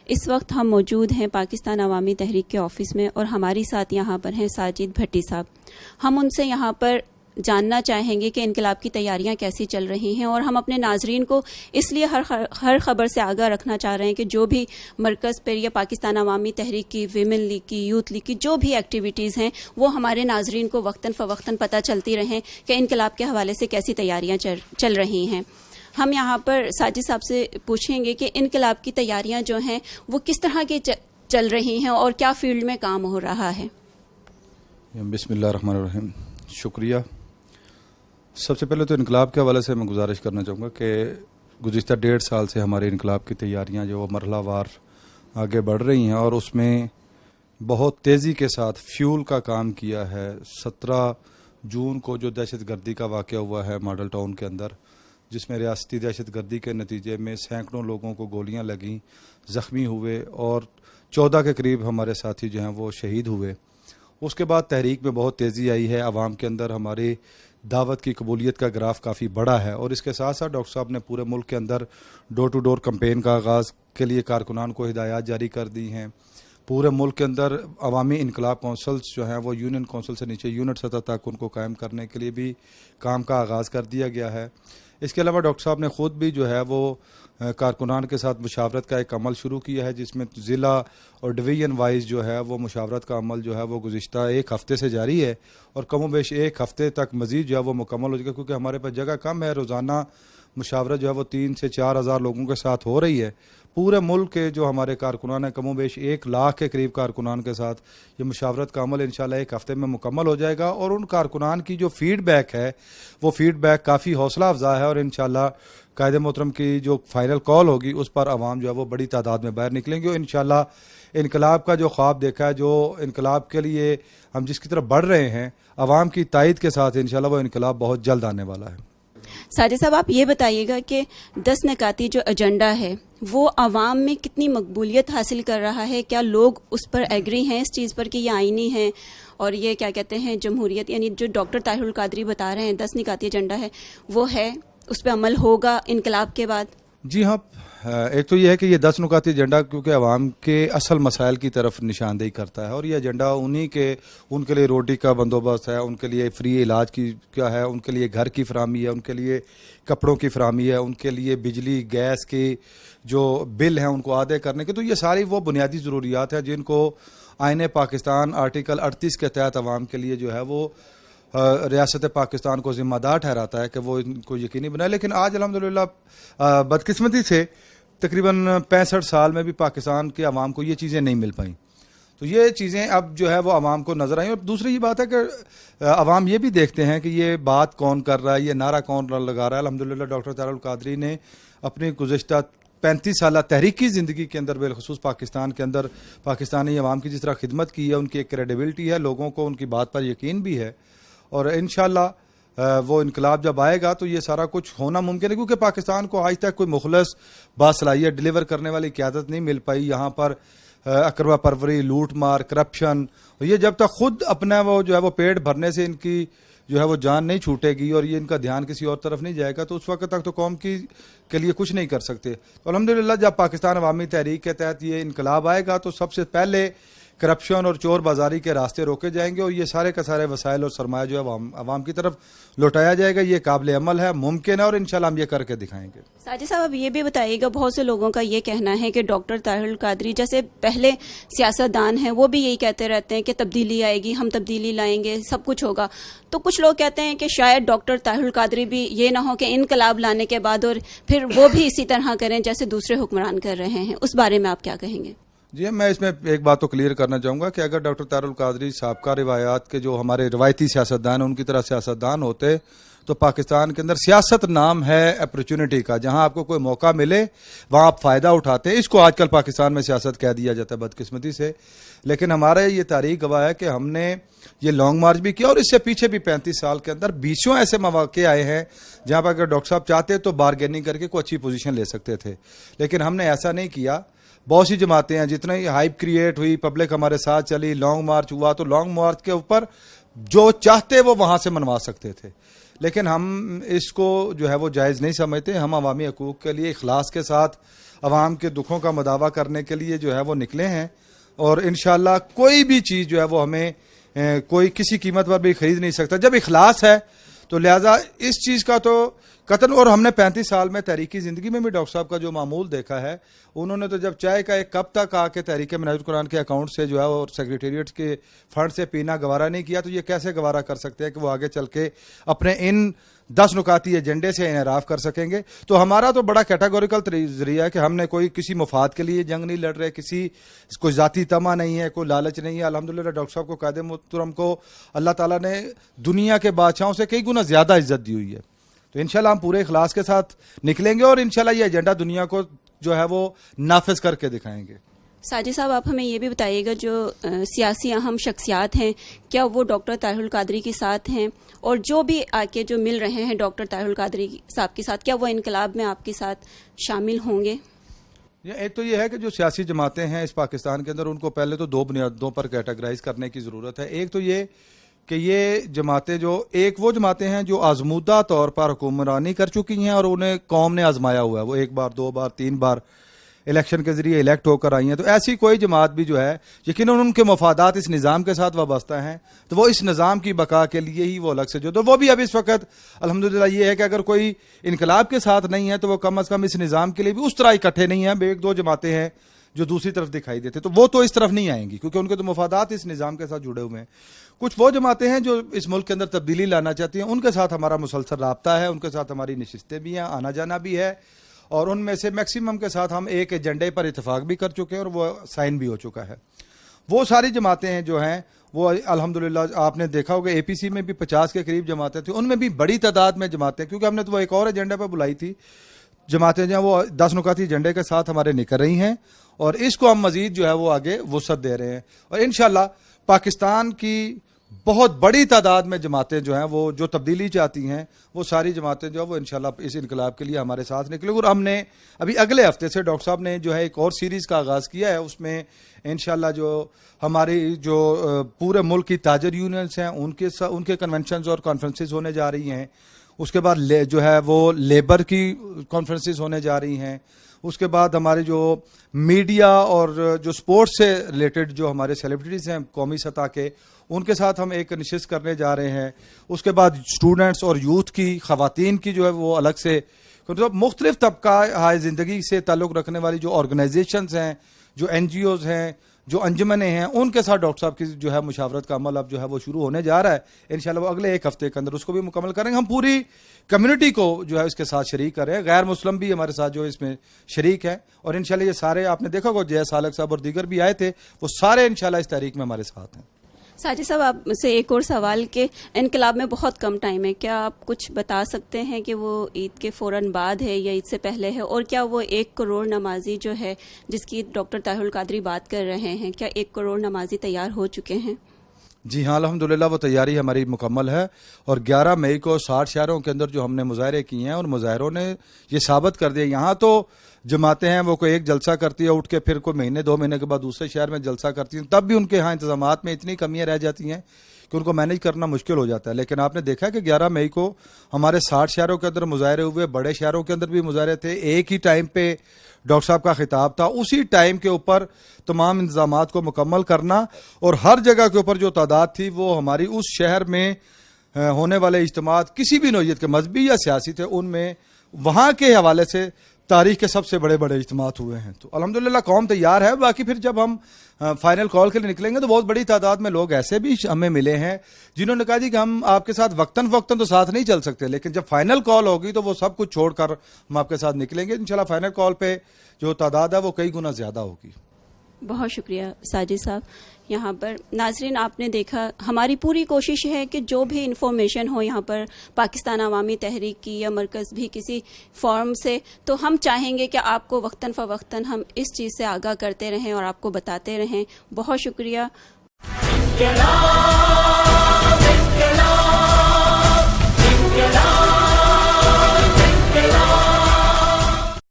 اس وقت ہم موجود ہیں پاکستان عوامی تحریک کے آفس میں اور ہماری ساتھ یہاں پر ہیں ساجد بھٹی صاحب. ہم ان سے یہاں پر جاننا چاہیں گے کہ انقلاب کی تیاریاں کیسی چل رہی ہیں، اور ہم اپنے ناظرین کو اس لیے ہر خبر سے آگاہ رکھنا چاہ رہے ہیں کہ جو بھی مرکز پر یا پاکستان عوامی تحریک کی، ویمن لیگ کی، یوتھ لیگ کی جو بھی ایکٹیویٹیز ہیں وہ ہمارے ناظرین کو وقتاً فوقتاً پتہ چلتی رہیں کہ انقلاب کے حوالے سے کیسی تیاریاں چل رہی ہیں. ہم یہاں پر ساجد صاحب سے پوچھیں گے کہ انقلاب کی تیاریاں جو ہیں وہ کس طرح کی چل رہی ہیں اور کیا فیلڈ میں کام ہو رہا ہے. بسم اللہ الرحمن الرحیم. شکریہ. سب سے پہلے تو انقلاب کے حوالے سے میں گزارش کرنا چاہوں گا کہ گزشتہ 1.5 سال سے ہمارے انقلاب کی تیاریاں جو مرحلہ وار آگے بڑھ رہی ہیں اور اس میں بہت تیزی کے ساتھ فیول کا کام کیا ہے. 17 جون کو جو دہشت گردی کا واقعہ ہوا ہے ماڈل ٹاؤن کے اندر، جس میں ریاستی دہشت گردی کے نتیجے میں سینکڑوں لوگوں کو گولیاں لگیں، زخمی ہوئے اور 14 کے قریب ہمارے ساتھی جو ہیں وہ شہید ہوئے. اس کے بعد تحریک میں بہت تیزی آئی ہے. عوام کے اندر ہماری دعوت کی قبولیت کا گراف کافی بڑا ہے، اور اس کے ساتھ ساتھ ڈاکٹر صاحب نے پورے ملک کے اندر ڈور ٹو ڈور کمپین کا آغاز کے لیے کارکنان کو ہدایات جاری کر دی ہیں. پورے ملک کے اندر عوامی انقلاب کونسلز جو ہیں وہ یونین کونسل سے نیچے یونٹ سطح تک ان کو قائم کرنے کے لیے بھی کام کا آغاز کر دیا گیا ہے. اس کے علاوہ ڈاکٹر صاحب نے خود بھی جو ہے وہ کارکنان کے ساتھ مشاورت کا ایک عمل شروع کیا ہے، جس میں ضلع اور ڈویژن وائز جو ہے وہ مشاورت کا عمل جو ہے وہ گزشتہ 1 ہفتے سے جاری ہے، اور کم و بیش 1 ہفتے تک مزید جو ہے وہ مکمل ہو جائے گا، کیونکہ ہمارے پاس جگہ کم ہے. روزانہ مشاورت جو ہے وہ 3 سے 4 ہزار لوگوں کے ساتھ ہو رہی ہے. پورے ملک کے جو ہمارے کارکنان ہیں کم و بیش 1 لاکھ کے قریب کارکنان کے ساتھ یہ مشاورت کا عمل انشاءاللہ 1 ہفتے میں مکمل ہو جائے گا. اور ان کارکنان کی جو فیڈ بیک ہے وہ فیڈ بیک کافی حوصلہ افزا ہے، اور انشاءاللہ قائد محترم کی جو فائنل کال ہوگی اس پر عوام جو ہے وہ بڑی تعداد میں باہر نکلیں گے. اور انشاءاللہ انقلاب کا جو خواب دیکھا ہے، جو انقلاب کے لیے ہم جس کی طرف بڑھ رہے ہیں، عوام کی تائید کے ساتھ انشاءاللہ وہ انقلاب بہت جلد آنے والا ہے. ساجد صاحب آپ یہ بتائیے گا کہ 10 نکاتی جو ایجنڈا ہے وہ عوام میں کتنی مقبولیت حاصل کر رہا ہے؟ کیا لوگ اس پر ایگری ہیں اس چیز پر کہ یہ آئینی ہے اور یہ کیا کہتے ہیں جمہوریت، یعنی جو ڈاکٹر طاہر القادری بتا رہے ہیں 10 نکاتی ایجنڈا ہے وہ ہے، اس پہ عمل ہوگا انقلاب کے بعد؟ جی ہاں، ایک تو یہ ہے کہ یہ 10 نکاتی ایجنڈا کیونکہ عوام کے اصل مسائل کی طرف نشاندہی کرتا ہے، اور یہ ایجنڈا ان کے لیے روٹی کا بندوبست ہے، ان کے لیے فری علاج کی کیا ہے، ان کے لیے گھر کی فراہمی ہے، ان کے لیے کپڑوں کی فراہمی ہے، ان کے لیے بجلی گیس کی جو بل ہیں ان کو ادا کرنے کے. تو یہ ساری وہ بنیادی ضروریات ہیں جن کو آئین پاکستان آرٹیکل 38 کے تحت عوام کے لیے جو ہے وہ ریاست پاکستان کو ذمہ دار ٹھہراتا ہے کہ وہ ان کو یقینی بنائے. لیکن آج الحمدللہ بدقسمتی سے تقریباً 65 سال میں بھی پاکستان کے عوام کو یہ چیزیں نہیں مل پائیں. تو یہ چیزیں اب جو ہے وہ عوام کو نظر آئیں. اور دوسری یہ بات ہے کہ عوام یہ بھی دیکھتے ہیں کہ یہ بات کون کر رہا ہے، یہ نعرہ کون لگا رہا ہے. الحمدللہ ڈاکٹر طاہر القادری نے اپنی گزشتہ 35 سالہ تحریکی زندگی کے اندر بالخصوص پاکستان کے اندر پاکستانی عوام کی جس طرح خدمت کی ہے، ان کی ایک کریڈیبلٹی ہے، لوگوں کو ان کی بات پر یقین بھی ہے، اور انشاءاللہ وہ انقلاب جب آئے گا تو یہ سارا کچھ ہونا ممکن ہے. کیونکہ پاکستان کو آج تک کوئی مخلص باصلاحیت ڈیلیور کرنے والی قیادت نہیں مل پائی. یہاں پر اقربا پروری، لوٹ مار، کرپشن، یہ جب تک خود اپنا وہ جو ہے وہ پیٹ بھرنے سے ان کی جو ہے وہ جان نہیں چھوٹے گی اور یہ ان کا دھیان کسی اور طرف نہیں جائے گا تو اس وقت تک تو قوم کے لیے کچھ نہیں کر سکتے. تو الحمدللہ جب پاکستان عوامی تحریک کے تحت یہ انقلاب آئے گا تو سب سے پہلے کرپشن اور چور بازاری کے راستے روکے جائیں گے، اور یہ سارے کا سارے وسائل اور سرمایہ جو ہے عوام کی طرف لوٹایا جائے گا. یہ قابل عمل ہے، ممکن ہے، اور انشاءاللہ ہم یہ کر کے دکھائیں گے. ساجد صاحب اب یہ بھی بتائیے گا، بہت سے لوگوں کا یہ کہنا ہے کہ ڈاکٹر طاہر القادری جیسے پہلے سیاستدان ہیں وہ بھی یہی کہتے رہتے ہیں کہ تبدیلی آئے گی، ہم تبدیلی لائیں گے، سب کچھ ہوگا. تو کچھ لوگ کہتے ہیں کہ شاید ڈاکٹر طاہر القادری بھی یہ نہ ہو کہ انقلاب لانے کے بعد اور پھر وہ بھی اسی طرح کریں جیسے دوسرے حکمران کر رہے ہیں. اس بارے میں آپ کیا کہیں گے؟ جی میں اس میں ایک بات تو کلیئر کرنا چاہوں گا کہ اگر ڈاکٹر طاہر القادری سابقہ روایات کے جو ہمارے روایتی سیاستدان ہیں ان کی طرح سیاستدان ہوتے تو پاکستان کے اندر سیاست نام ہے اپرچونٹی کا، جہاں آپ کو کوئی موقع ملے وہاں آپ فائدہ اٹھاتے ہیں. اس کو آج کل پاکستان میں سیاست کہہ دیا جاتا ہے بدقسمتی سے. لیکن ہمارے یہ تاریخ گواہ ہے کہ ہم نے یہ لانگ مارچ بھی کیا، اور اس سے پیچھے بھی 35 سال کے اندر 20 ایسے مواقع آئے ہیں جہاں پر اگر ڈاکٹر صاحب چاہتے تو بارگیننگ کر کے کوئی اچھی پوزیشن لے سکتے تھے. لیکن ہم نے ایسا نہیں کیا. بہت سی جماعتیں ہیں، جتنا ہی ہائپ کریٹ ہوئی، پبلک ہمارے ساتھ چلی، لانگ مارچ ہوا، تو لانگ مارچ کے اوپر جو چاہتے وہ وہاں سے منوا سکتے تھے، لیکن ہم اس کو جو ہے وہ جائز نہیں سمجھتے. ہم عوامی حقوق کے لیے اخلاص کے ساتھ عوام کے دکھوں کا مداوع کرنے کے لیے جو ہے وہ نکلے ہیں، اور انشاءاللہ کوئی بھی چیز جو ہے وہ ہمیں کوئی کسی قیمت پر بھی خرید نہیں سکتا. جب اخلاص ہے تو لہٰذا اس چیز کا تو قطن. اور ہم نے 35 سال میں تحریکی زندگی میں بھی ڈاکٹر صاحب کا جو معمول دیکھا ہے، انہوں نے تو جب چائے کا ایک کپ تک آ کے تحریک منہاج القرآن کے اکاؤنٹ سے جو ہے اور سیکریٹریٹ کے فنڈ سے پینا گوارا نہیں کیا، تو یہ کیسے گوارا کر سکتے ہیں کہ وہ آگے چل کے اپنے ان 10 نکاتی ایجنڈے سے انحراف کر سکیں گے. تو ہمارا تو بڑا کیٹاگوریکل ذریعہ ہے کہ ہم نے کوئی کسی مفاد کے لیے جنگ نہیں لڑ رہے، کوئی ذاتی طمع نہیں ہے، کوئی لالچ نہیں ہے. الحمدللہ ڈاکٹر صاحب کو قائد محترم کو اللہ تعالیٰ نے دنیا کے بادشاہوں سے کئی گنا زیادہ عزت دی ہوئی ہے. تو انشاءاللہ ہم پورے اخلاص کے ساتھ نکلیں گے اور انشاءاللہ یہ ایجنڈا دنیا کو جو ہے وہ نافذ کر کے دکھائیں گے. ساجد صاحب، آپ ہمیں یہ بھی بتائیے گا، جو سیاسی اہم شخصیات ہیں کیا وہ ڈاکٹر طاہر القادری کے ساتھ ہیں؟ اور جو بھی آ کے جو مل رہے ہیں ڈاکٹر طاہر القادری صاحب کے ساتھ، کیا وہ انقلاب میں آپ کے ساتھ شامل ہوں گے؟ ایک تو یہ ہے کہ جو سیاسی جماعتیں ہیں اس پاکستان کے اندر، ان کو پہلے تو 2 بنیادوں پر کیٹیگرائز کرنے کی ضرورت ہے. ایک تو یہ کہ یہ جماعتیں ایک وہ جماعتیں ہیں جو آزمودہ طور پر حکمرانی کر چکی ہیں اور انہیں قوم نے آزمایا ہوا ہے، وہ 1 بار 2 بار 3 بار الیکشن کے ذریعے الیکٹ ہو کر آئی ہیں. تو ایسی کوئی جماعت بھی جو ہے یقیناً ان کے مفادات اس نظام کے ساتھ وابستہ ہیں، تو وہ اس نظام کی بقا کے لیے ہی وہ الگ سے تو وہ بھی اب اس وقت الحمدللہ یہ ہے کہ اگر کوئی انقلاب کے ساتھ نہیں ہے تو وہ کم از کم اس نظام کے لیے بھی اس طرح اکٹھے نہیں ہیں. 1-2 جماعتیں ہیں جو دوسری طرف دکھائی دیتے، تو وہ تو اس طرف نہیں آئیں گی کیونکہ ان کے تو مفادات اس نظام کے ساتھ جڑے ہوئے ہیں. کچھ وہ جماعتیں ہیں جو اس ملک کے اندر تبدیلی لانا چاہتی ہیں، ان کے ساتھ ہمارا مسلسل رابطہ ہے، ان کے ساتھ ہماری نشستیں بھی ہیں، آنا جانا بھی ہے، اور ان میں سے میکسیمم کے ساتھ ہم ایک ایجنڈے پر اتفاق بھی کر چکے ہیں اور وہ سائن بھی ہو چکا ہے. وہ ساری جماعتیں ہیں جو ہیں وہ الحمدللہ آپ نے دیکھا ہوگا اے پی سی میں بھی 50 کے قریب جماعتیں تھیں، ان میں بھی بڑی تعداد میں جماعتیں، کیونکہ ہم نے تو وہ ایک اور ایجنڈے پر بلائی تھی. جماعتیں جو ہیں وہ 10 نکاتی ایجنڈے کے ساتھ ہمارے نکل رہی ہیں اور اس کو ہم مزید جو ہے وہ آگے وسعت دے رہے ہیں. اور انشاءاللہ پاکستان کی بہت بڑی تعداد میں جماعتیں جو ہیں وہ جو تبدیلی چاہتی ہیں، وہ ساری جماعتیں جو ہیں وہ انشاءاللہ اس انقلاب کے لیے ہمارے ساتھ نکلے. اور ہم نے ابھی اگلے ہفتے سے ڈاکٹر صاحب نے جو ہے ایک اور سیریز کا آغاز کیا ہے، اس میں انشاءاللہ جو ہماری جو پورے ملک کی تاجر یونینز ہیں ان کے کنونشنز اور کانفرنسز ہونے جا رہی ہیں. اس کے بعد جو ہے وہ لیبر کی کانفرنسز ہونے جا رہی ہیں. اس کے بعد ہمارے جو میڈیا اور جو سپورٹس سے ریلیٹڈ جو ہمارے سیلیبریٹیز ہیں قومی سطح کے، ان کے ساتھ ہم ایک نشست کرنے جا رہے ہیں. اس کے بعد اسٹوڈنٹس اور یوتھ کی، خواتین کی جو ہے وہ الگ سے مختلف طبقہ زندگی سے تعلق رکھنے والی جو آرگنائزیشنز ہیں، جو این جی اوز ہیں، جو انجمنیں ہیں، ان کے ساتھ ڈاکٹر صاحب کی جو ہے مشاورت کا عمل اب جو ہے وہ شروع ہونے جا رہا ہے. انشاءاللہ وہ اگلے 1 ہفتے کے اندر اس کو بھی مکمل کریں گے. ہم پوری کمیونٹی کو جو ہے اس کے ساتھ شریک کر رہے ہیں، غیر مسلم بھی ہمارے ساتھ جو اس میں شریک ہیں، اور انشاءاللہ یہ سارے آپ نے دیکھا ہوگا جے سالک صاحب اور دیگر بھی آئے تھے، وہ سارے انشاءاللہ اس تحریک میں ہمارے ساتھ ہیں. ساجد صاحب، آپ سے ایک اور سوال کہ انقلاب میں بہت کم ٹائم ہے، کیا آپ کچھ بتا سکتے ہیں کہ وہ عید کے فوراً بعد ہے یا عید سے پہلے ہے؟ اور کیا وہ 1 کروڑ نمازی جو ہے جس کی ڈاکٹر طاہر القادری بات کر رہے ہیں، کیا 1 کروڑ نمازی تیار ہو چکے ہیں؟ جی ہاں، الحمدللہ وہ تیاری ہماری مکمل ہے، اور 11 مئی کو 60 شہروں کے اندر جو ہم نے مظاہرے کیے ہیں، اور مظاہروں نے یہ ثابت کر دیا. یہاں تو جماعتیں ہیں وہ کوئی ایک جلسہ کرتی ہے اٹھ کے، پھر کوئی مہینے 2 مہینے کے بعد دوسرے شہر میں جلسہ کرتی ہیں، تب بھی ان کے ہاں انتظامات میں اتنی کمیاں رہ جاتی ہیں کہ ان کو مینیج کرنا مشکل ہو جاتا ہے. لیکن آپ نے دیکھا کہ 11 مئی کو ہمارے 60 شہروں کے اندر مظاہرے ہوئے، بڑے شہروں کے اندر بھی مظاہرے تھے. ایک ہی ٹائم پہ ڈاکٹر صاحب کا خطاب تھا، اسی ٹائم کے اوپر تمام انتظامات کو مکمل کرنا، اور ہر جگہ کے اوپر جو تعداد تھی وہ ہماری اس شہر میں ہونے والے اجتماعات کسی بھی نوعیت کے مذہبی یا سیاسی تھے، ان میں وہاں کے حوالے سے تاریخ کے سب سے بڑے بڑے اجتماعات ہوئے ہیں. تو الحمدللہ قوم تیار ہے. باقی پھر جب ہم فائنل کال کے لیے نکلیں گے تو بہت بڑی تعداد میں لوگ ایسے بھی ہمیں ملے ہیں جنہوں نے کہا جی کہ ہم آپ کے ساتھ وقتاً تو ساتھ نہیں چل سکتے، لیکن جب فائنل کال ہوگی تو وہ سب کچھ چھوڑ کر ہم آپ کے ساتھ نکلیں گے. انشاءاللہ فائنل کال پہ جو تعداد ہے وہ کئی گنا زیادہ ہوگی. بہت شکریہ ساجد صاحب. یہاں پر ناظرین آپ نے دیکھا، ہماری پوری کوشش ہے کہ جو بھی انفارمیشن ہو یہاں پر پاکستان عوامی تحریک کی یا مرکز بھی کسی فورم سے، تو ہم چاہیں گے کہ آپ کو وقتاً فوقتاً ہم اس چیز سے آگاہ کرتے رہیں اور آپ کو بتاتے رہیں. بہت شکریہ.